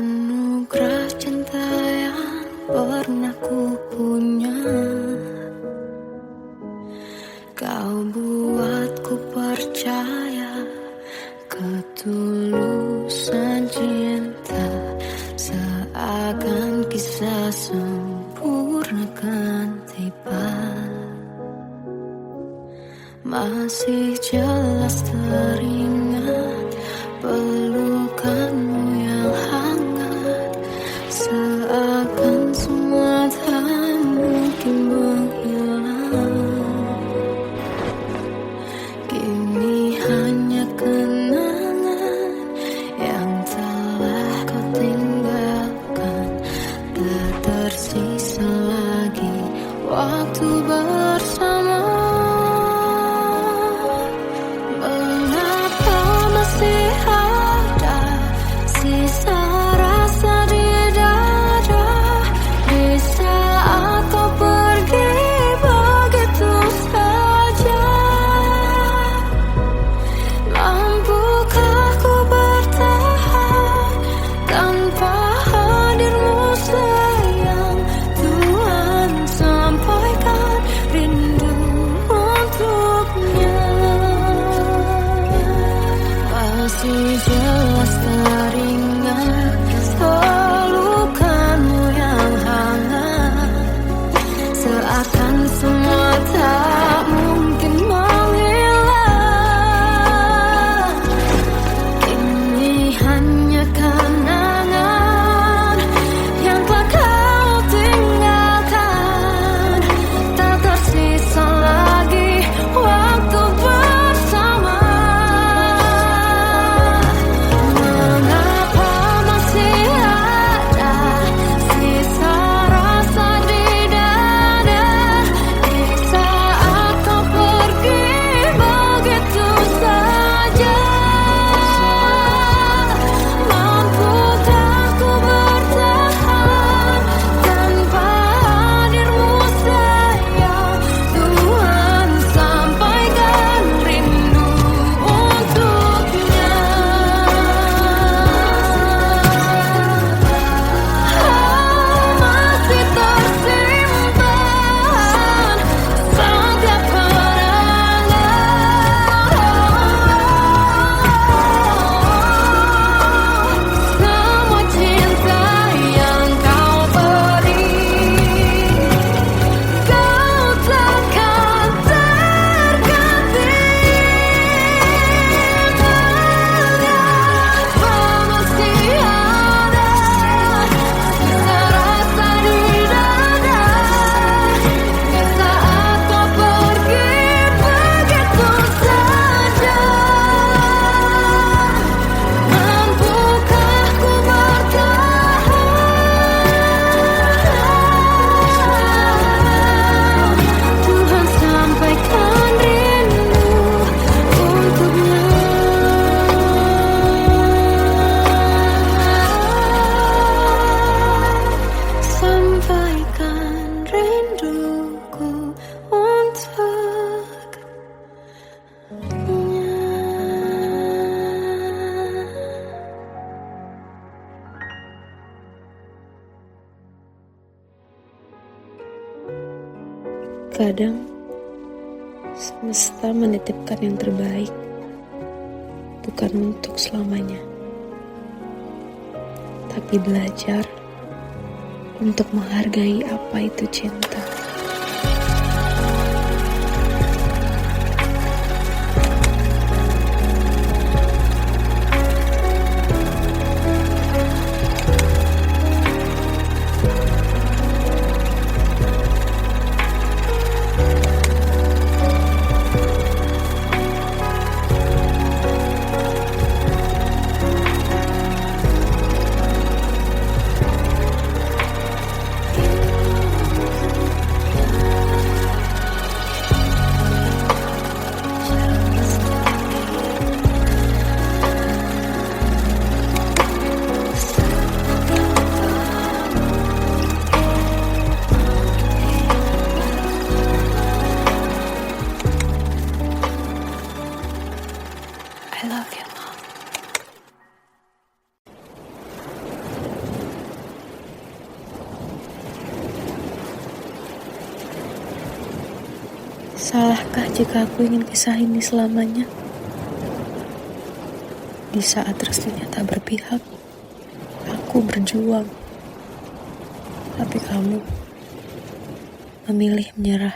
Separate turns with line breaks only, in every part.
Anugerah cinta yang pernah ku punya, kau buatku percaya ketulusan cinta, seakan kisah sempurna kan tiba. Masih jelas teringat pelukanmu yang hangat, seakan semua tak mungkin menghilang. Kini hanya kenangan yang telah kau tinggalkan, tak tersisa lagi waktu bersama. Masih jelas teringat pelukanmu yang hangat, seakan semua tak mungkin menghilang. Kini hanya kenangan yang telah kau tinggalkan, tak tersisa lagi waktu bersama.
Kadang semesta menitipkan yang terbaik, bukan untuk selamanya, tapi belajar untuk menghargai apa itu cinta. Salahkah jika aku ingin kisah ini selamanya? Di saat restunya tak berpihak, aku berjuang. Tapi kamu memilih menyerah.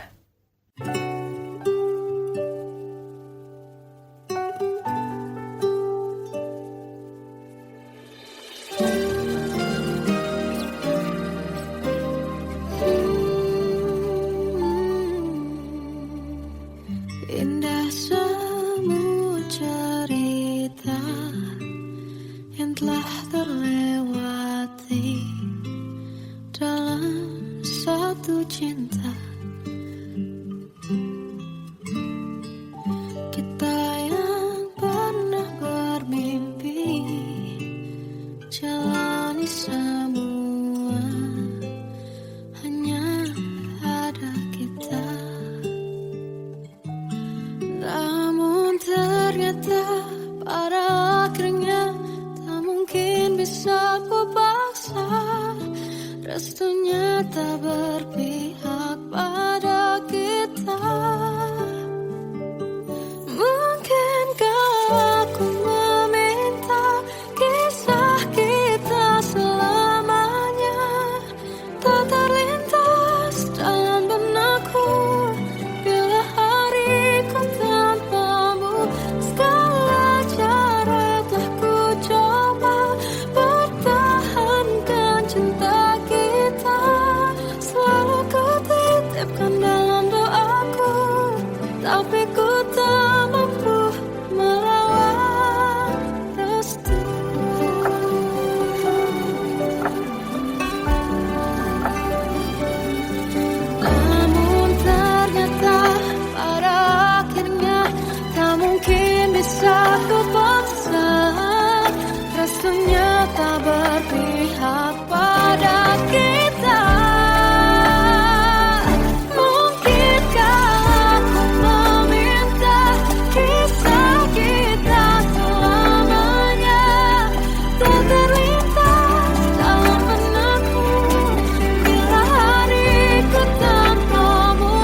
Indah semua cerita yang telah terlewati dalam satu cinta. Kita yang pernah bermimpi jalani semua, hanya ada kita. Namun ternyata pada akhirnya tak mungkin bisa ku paksa. Restunya tak berpihak pada kita. Mungkinkah aku meminta kisah kita selamanya tak terlintas dalam benakku bila hariku tanpamu. Segala cara telah ku coba pertahankan cinta kita. Selalu ku titipkan dalam doaku, tapi ku tak mampu melawan restu. Namun ternyata pada akhirnya tak mungkin bisa ku paksa. Restunya tak berpihak pada kita. Mungkinkah aku meminta kisah kita selamanya tak terlintas dalam benakku bila hariku tanpamu.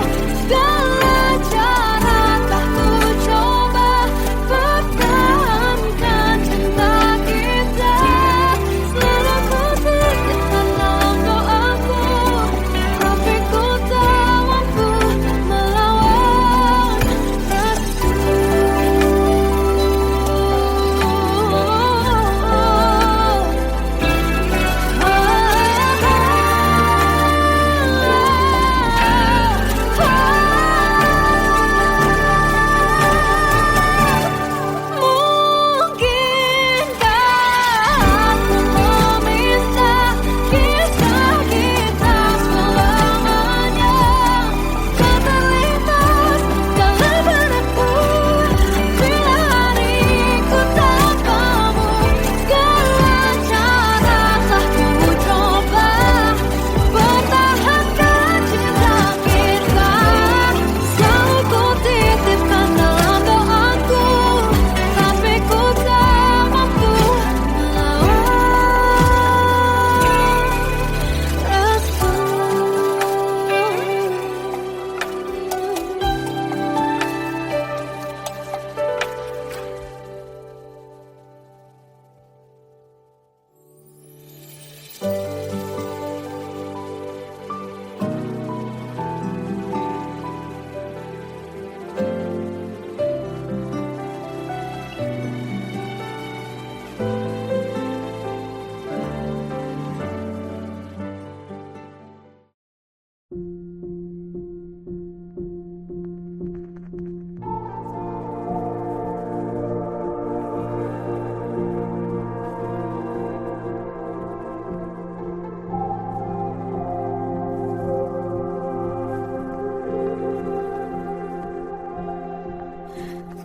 Segala cara telah ku coba pertahankan cinta kita. Selalu ku titipkan dalam doaku, tapi ku tak mampu melawan restu. Mungkinkah aku meminta kisah kita selamanya tak terlintas dalam benakku bila hariku tanpamu. Segala cara telah ku coba pertahankan cinta kita. Selalu ku titipkan dalam doaku, tapi ku tak mampu melawan restu.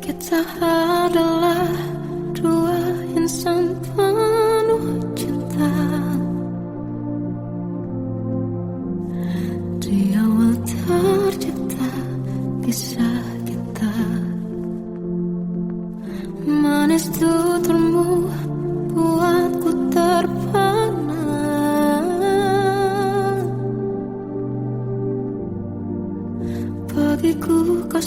Kita adalah dua insan penuh cinta. Di awal tercipta kisah kita. Manis tuturmu buatku terpana. Bagiku kau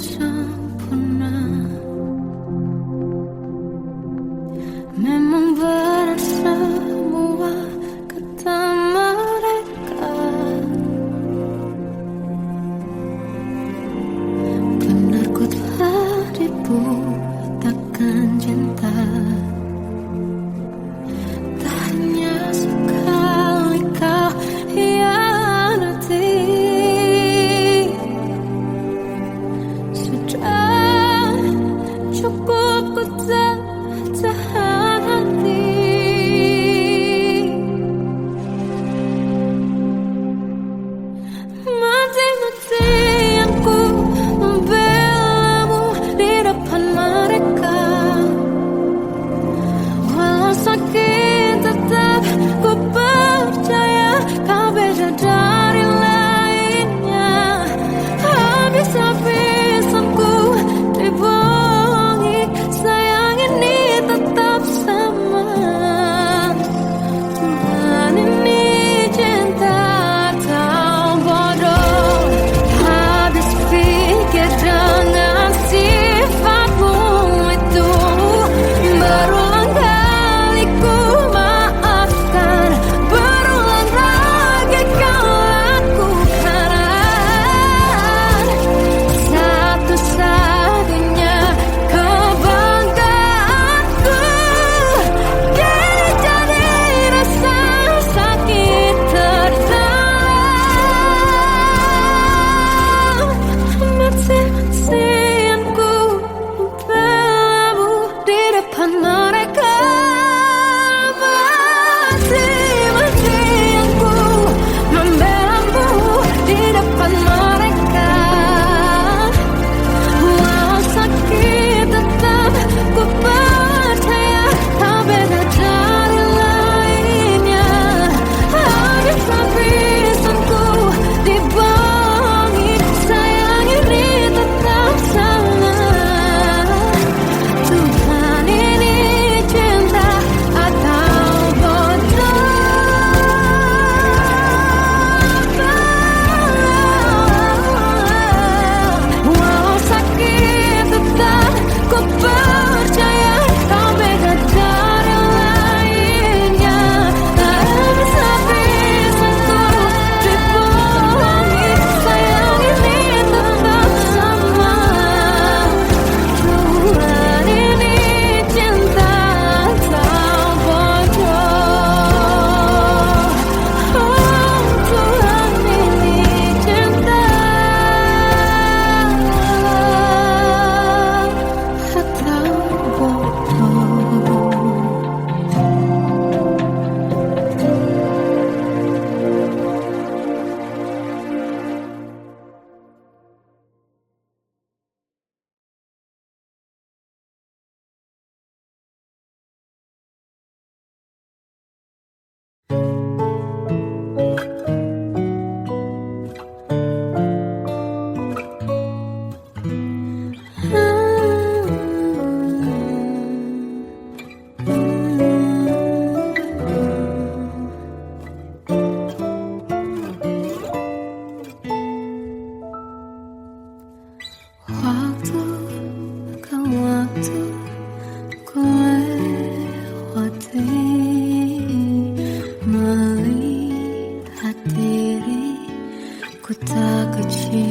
suci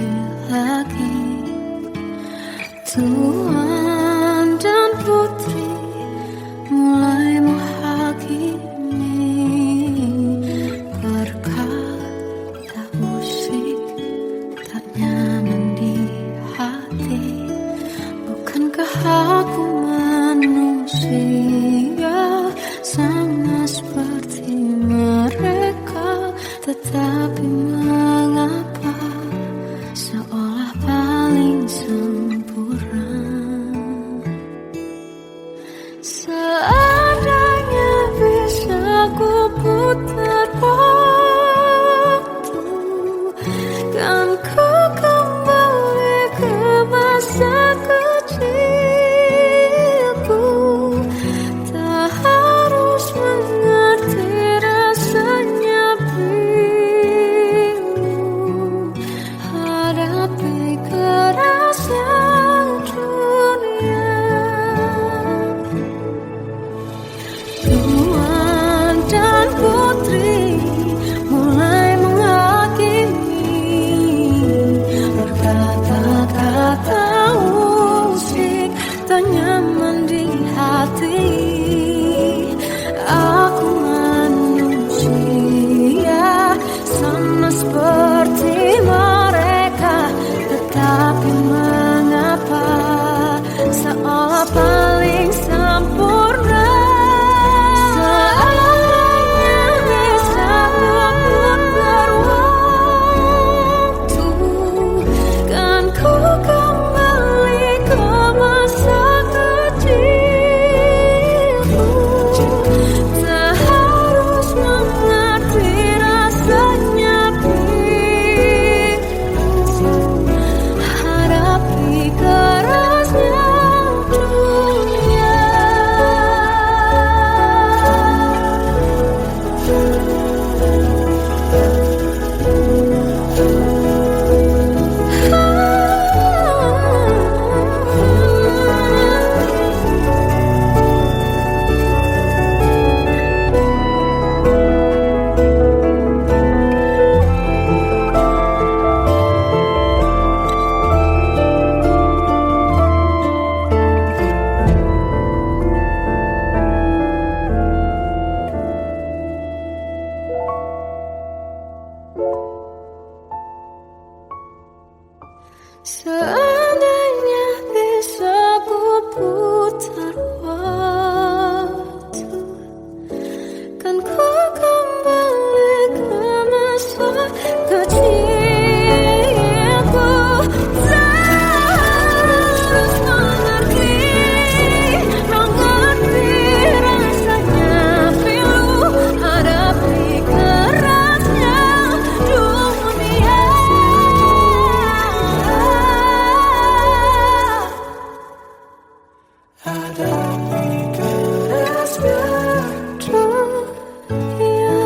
lagi. Tuan dan putri mulai menghakimi. Berkata musik tak nyaman di hati. Bukankah aku manusia sama seperti mereka? Tetapi mengapa seolah paling sempurna? Seandainya bisa ku putar waktu, kan ku kembali ke masa kecilku. Tak harus mengerti rasanya bingung hadapi kerasnya dunia. Tuan dan putri mulai menghakimi. Berkata-kata musik tak nyaman di hati. Aku manusia sama seperti mereka. Tetapi mengapa seolah paling sempurna? Seandainya bisa putar waktu, kan ku kembali ke masa kecilku. Tak harus mengerti rasanya bingung hadapi kerasnya dunia. Seandainya bisa ku putar waktu, kan ku kembali ke masa kecilku. Terus mengerti rasanya pilu hadapi kerasnya dunia. Hadapi kerasnya dunia.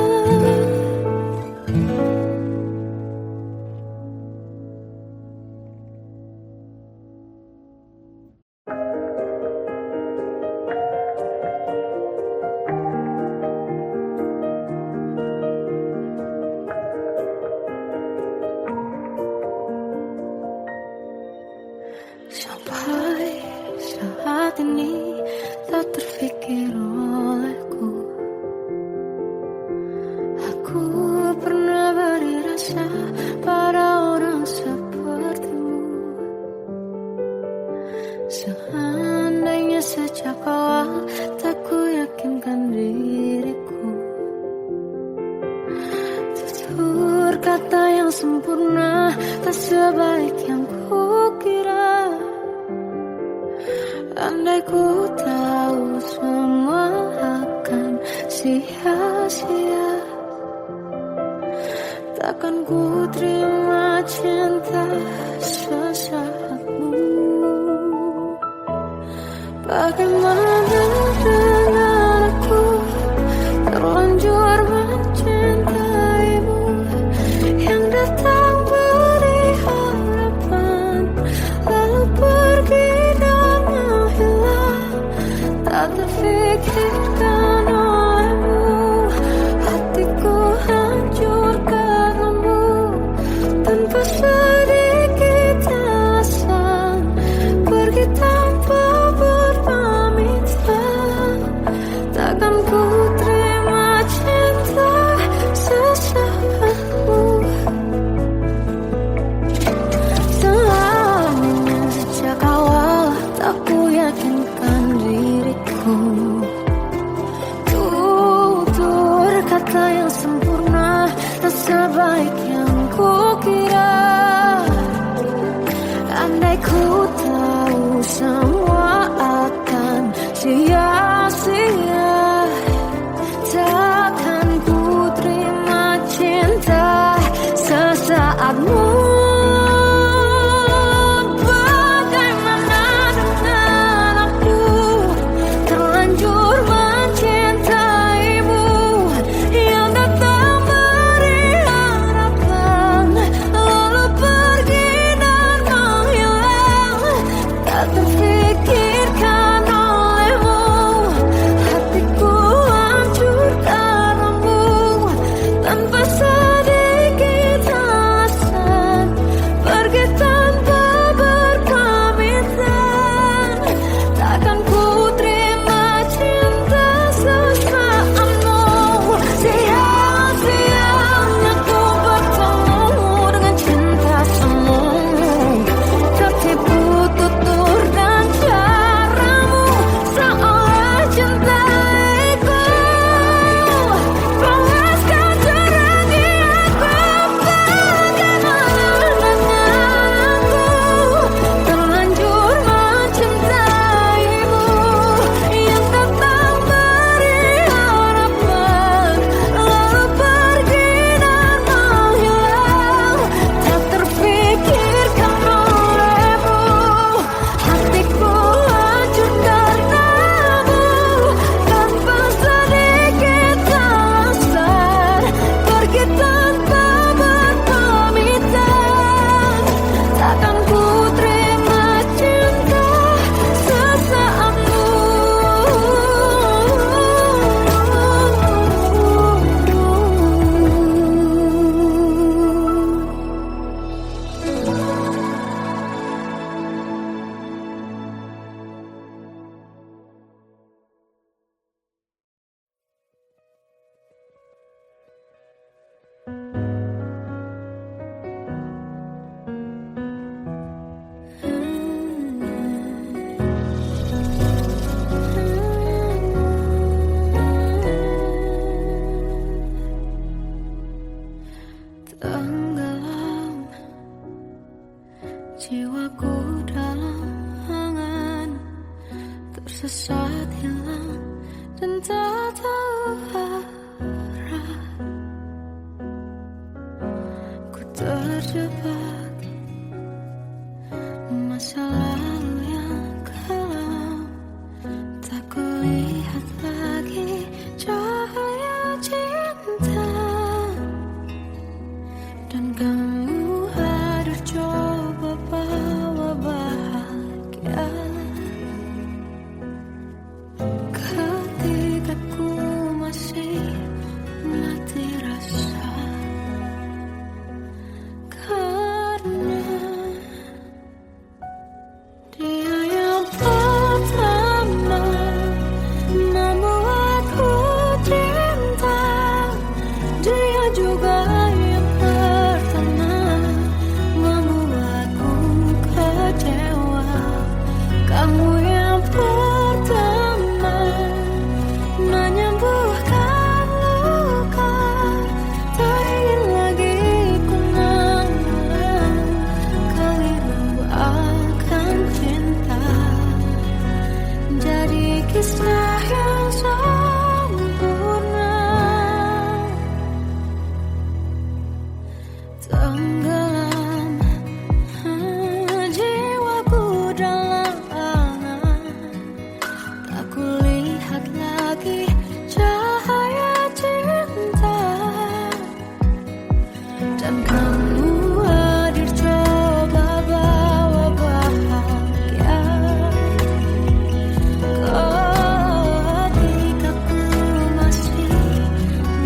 Sampai saat ini tak terfikir olehku. Aku pernah beri rasa pada orang sepertimu. Seandainya sejak awal tak ku yakinkan diriku. Tutur kata yang sempurna tak sebaik yang kukira. Andai ku tahu semua akan sia-sia, takkan ku terima cinta sesaatmu. Bagaimana dengan aku terlanjur mencintaimu, yang datang beri harapan lalu pergi dan menghilang. Tak terfikirkan olehmu, hatiku hancur karenamu tanpa sadar. Tenggelam jiwaku dalam angan, tersesat hilang dan tak tahu arah. Ku terjebak masa lalu yang kelam, tak kulihat lagi cahaya cinta. Dan kamu hadir coba bawa bahagia ketika ku masih mati rasa. Karena dia yang pertama membuatku cinta, dia juga yang pertama membuatku kecewa. Kamu yang pertama menyembuhkan luka, tak ingin lagi ku mengulang keliru akan cinta. Jadi kisah yang sempurna. Tenggelam jiwaku dalam angan, tak kulihat lagi cahaya cinta. Dan kamu hadir coba bawa bahagia ketika ku masih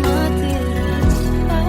mati rasa.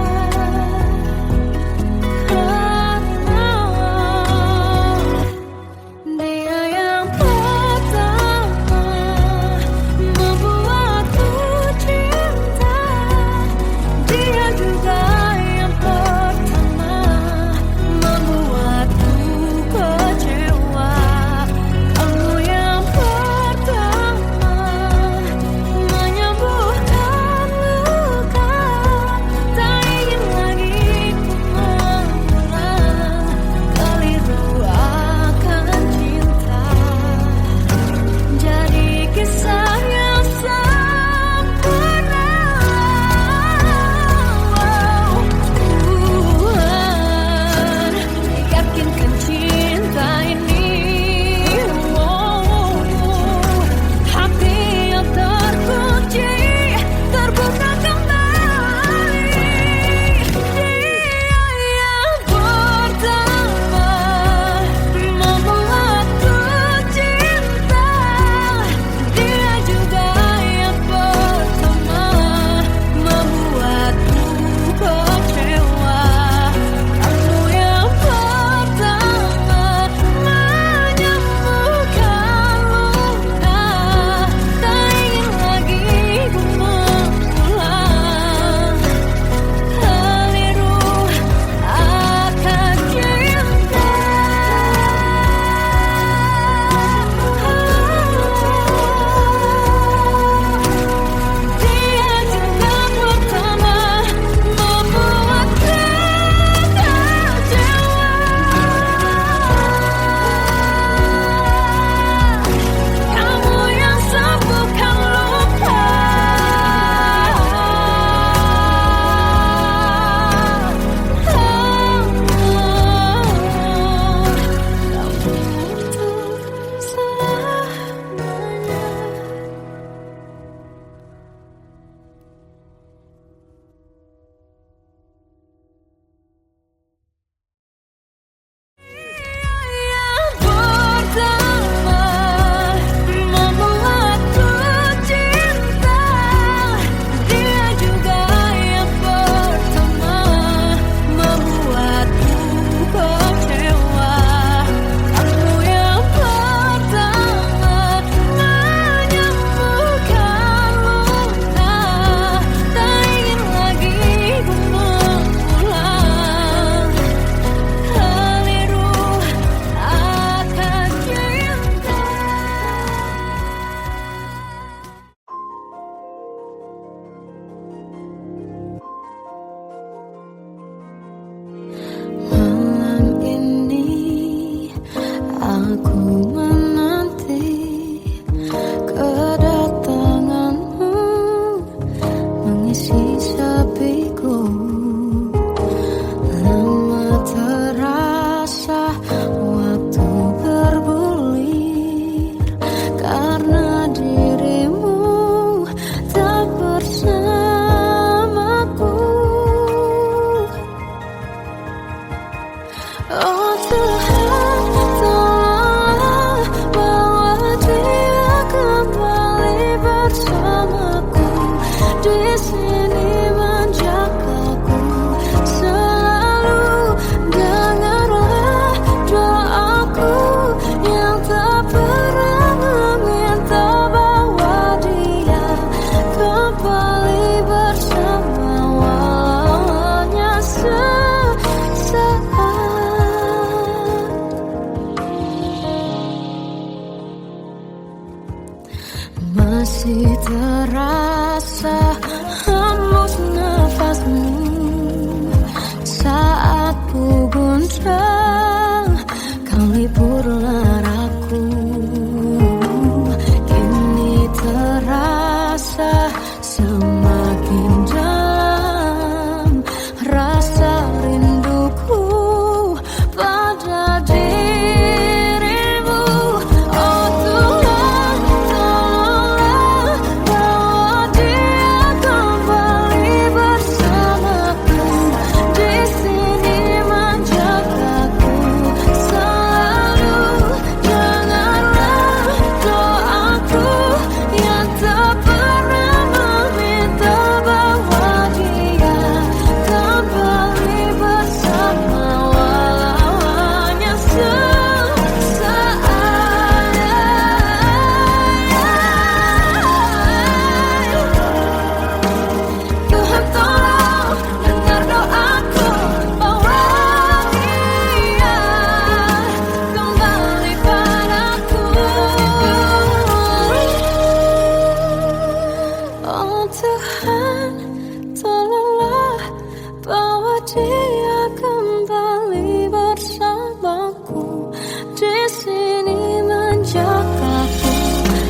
dia kembali bersamaku di sini menjagaku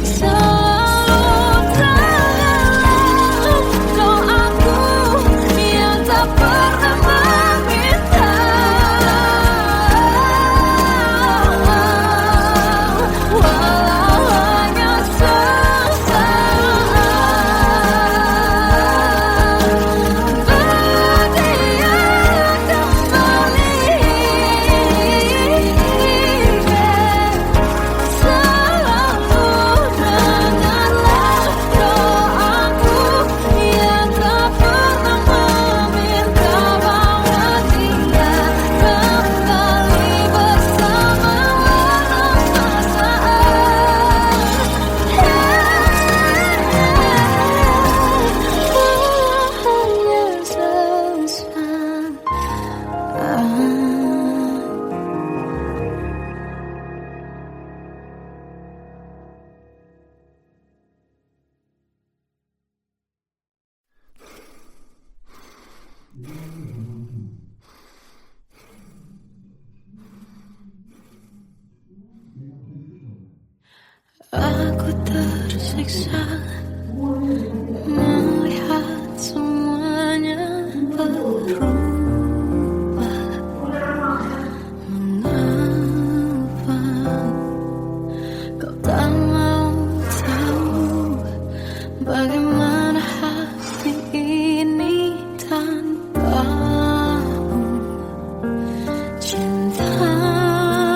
selalu dalam doaku yang tak pernah meminta walau hanya sesaat. Aku tersiksa melihat semuanya berubah. Mengapa kau tak mau tahu bagaimana hati ini tanpamu? Cintamu,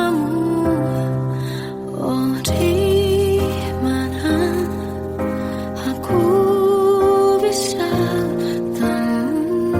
oh di mana aku bisa temu?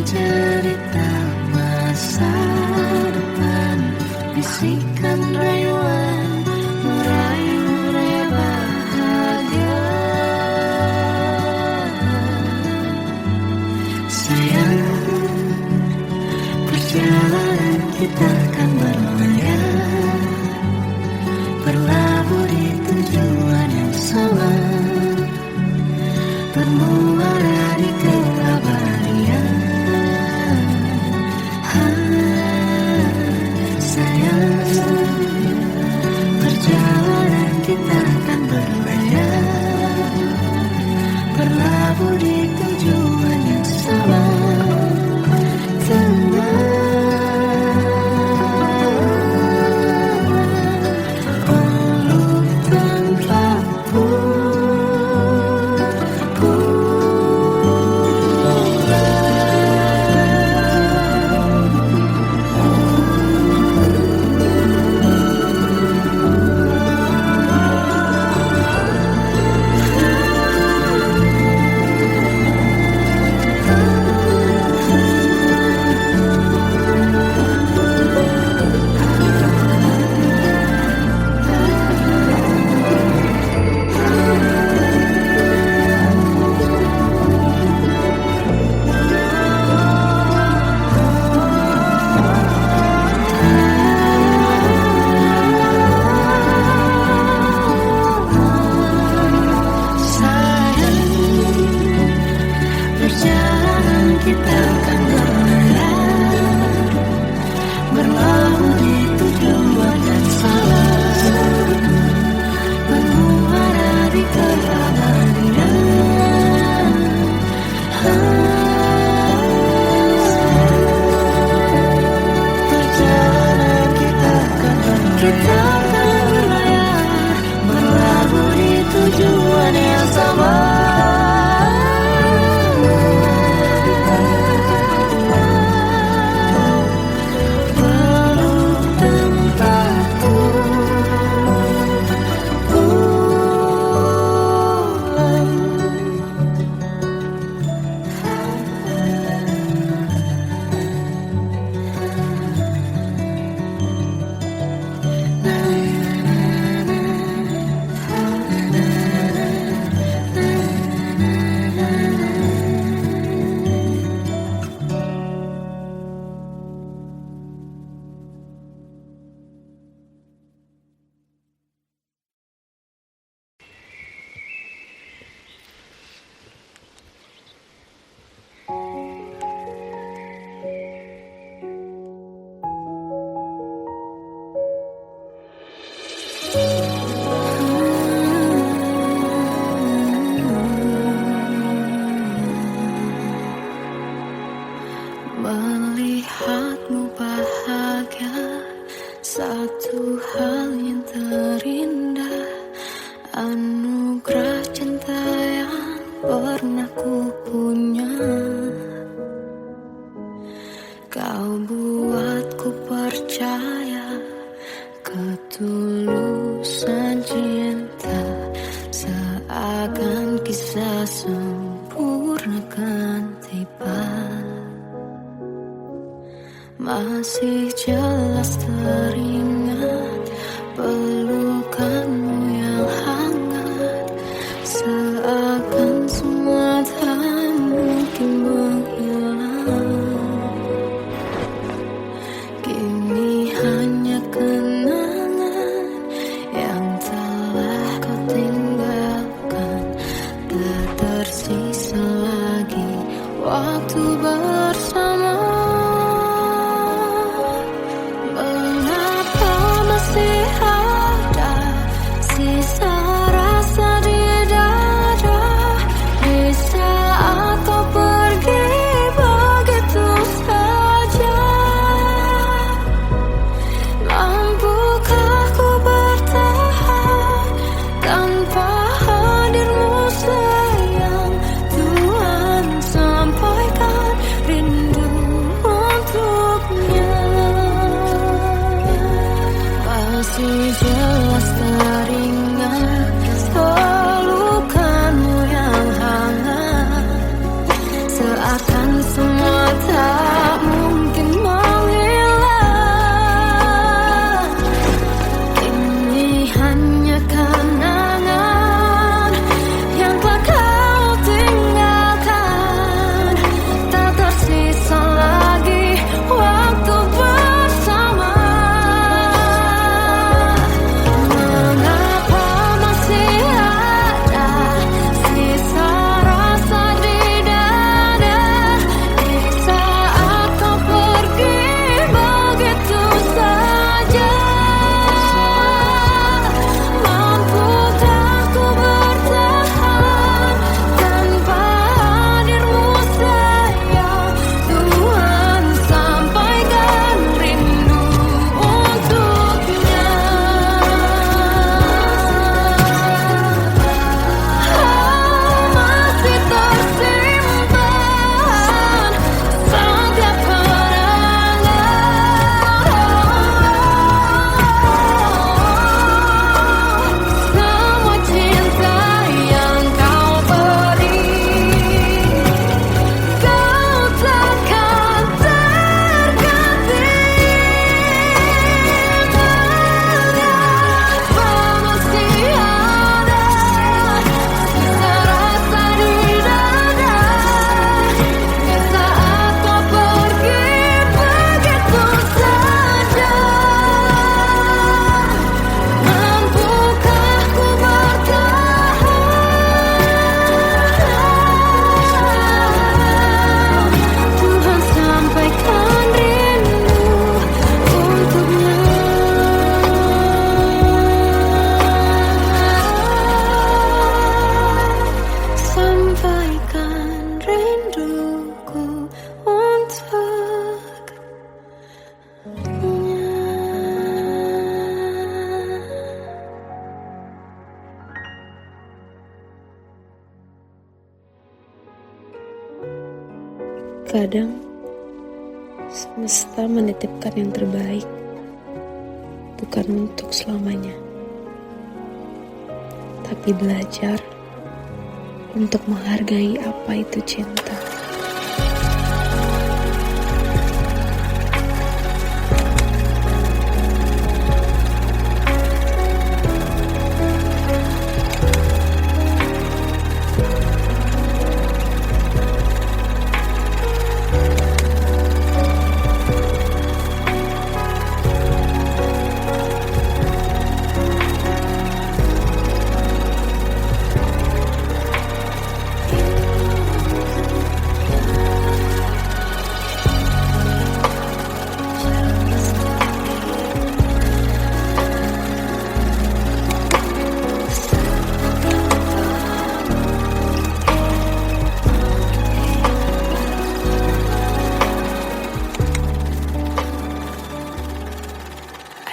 cerita masa depan, bisikan rayuan meraih bahagia. Sayang, perjalanan kita akan berlayar, berlabuh di tujuan yang sama, bermuara di keabadian. Sayang, perjalanan kita akan berlayar, berlabuh di tujuan yang sama. Kita akan berlayar, berlabuh di tujuan yang sama, bermuara di keabadian. Perjalanan kita akan berlayar, berlabuh di tujuan yang sama. Melihatmu bahagia, satu hal yang terindah, anugerah cinta yang pernah ku punya. Kau buatku percaya ketulusan cinta, seakan kisah sempurna kan tiba. Masih jelas teringat pelukanmu yang hangat, seakan semua tak mungkin menghilang. Kini hanya kenangan yang telah kau tinggalkan, tak tersisa lagi waktu bersama. Sampaikan
Terkadang semesta menitipkan yang terbaik, bukan untuk selamanya, tapi belajar untuk menghargai apa itu cinta.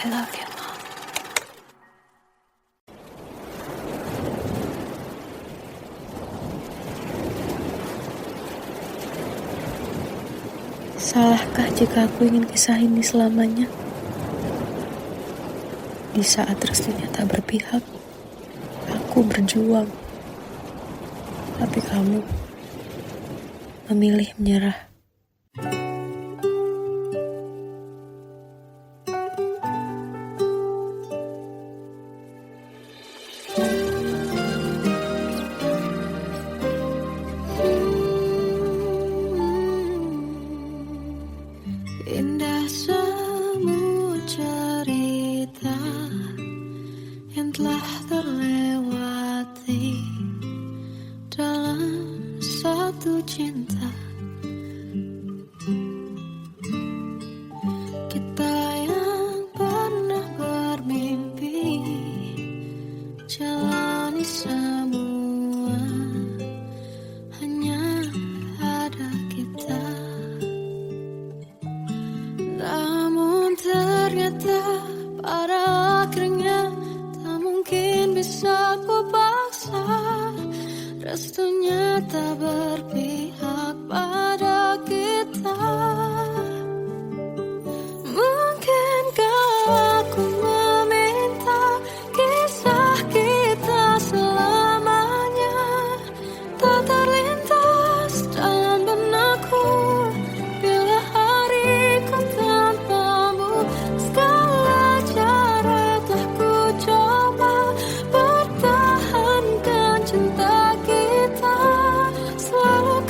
I love you, Mom.
Salahkah jika aku ingin kisah ini selamanya? Di saat restunya tak berpihak, aku berjuang. Tapi kamu memilih menyerah.
Indah semua cerita yang telah terlewati dalam satu cinta. Kita yang pernah bermimpi jalani semua, hanya ada kita. Namun ternyata pada akhirnya tak mungkin bisa ku paksa. Restunya tak berpihak pada kita. Mungkinkah aku meminta kisah kita selamanya tak terlintas dalam benakku bila hariku tanpamu. Segala cara telah ku coba pertahankan cinta kita, selalu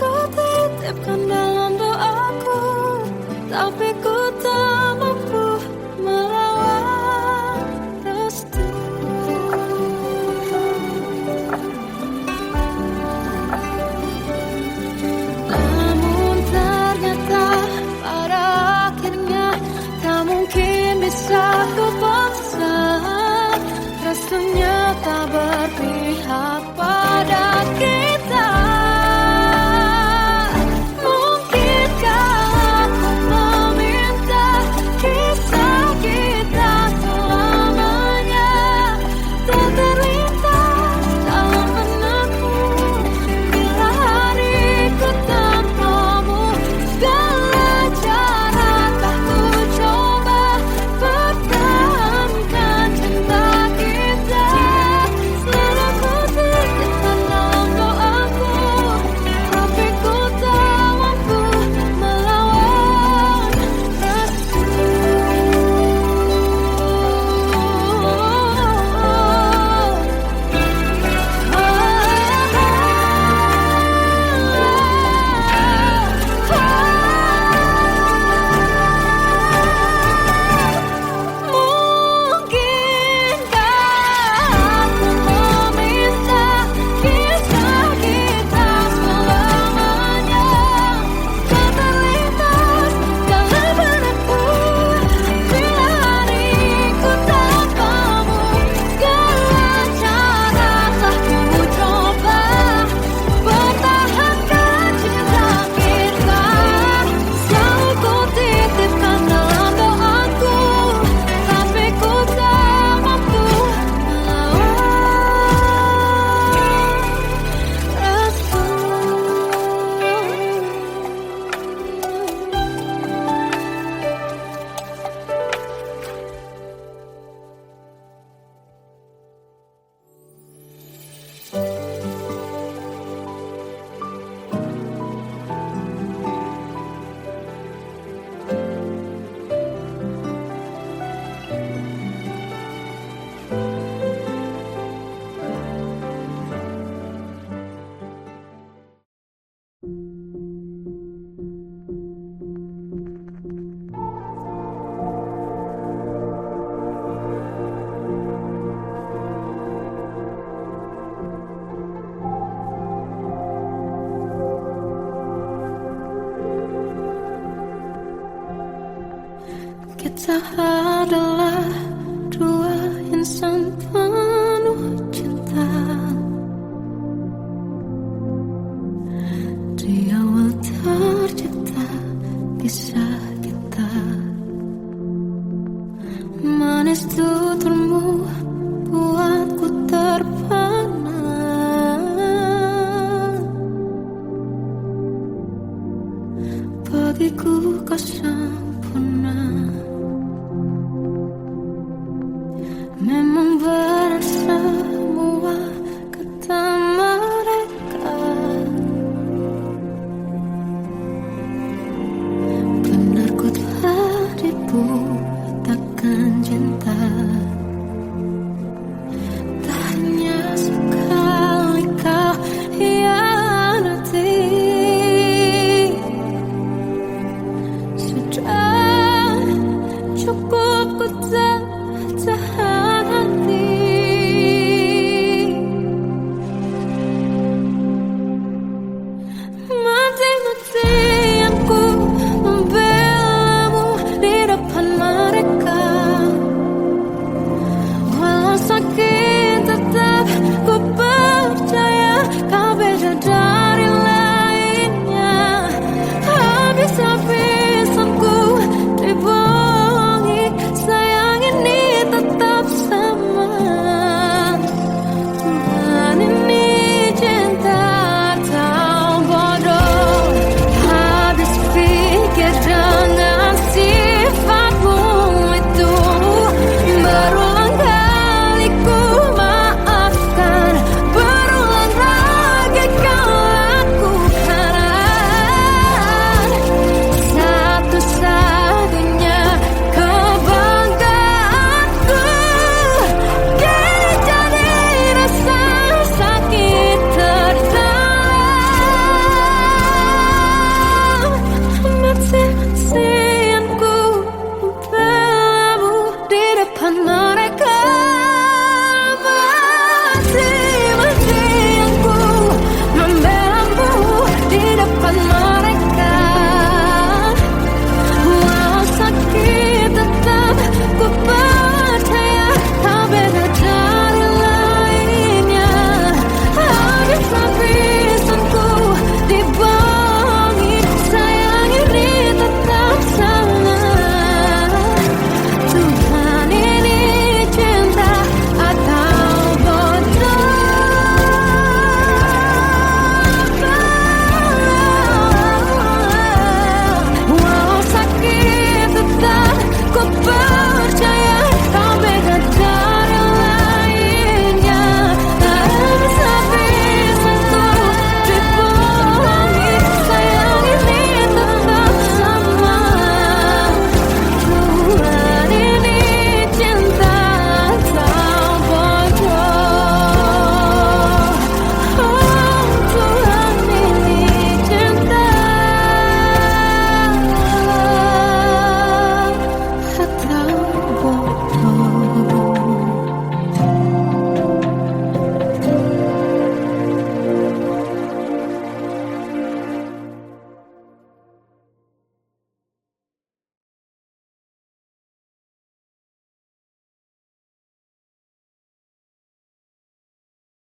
Kita adalah dua insan penuh cinta. Di awal tercipta kisah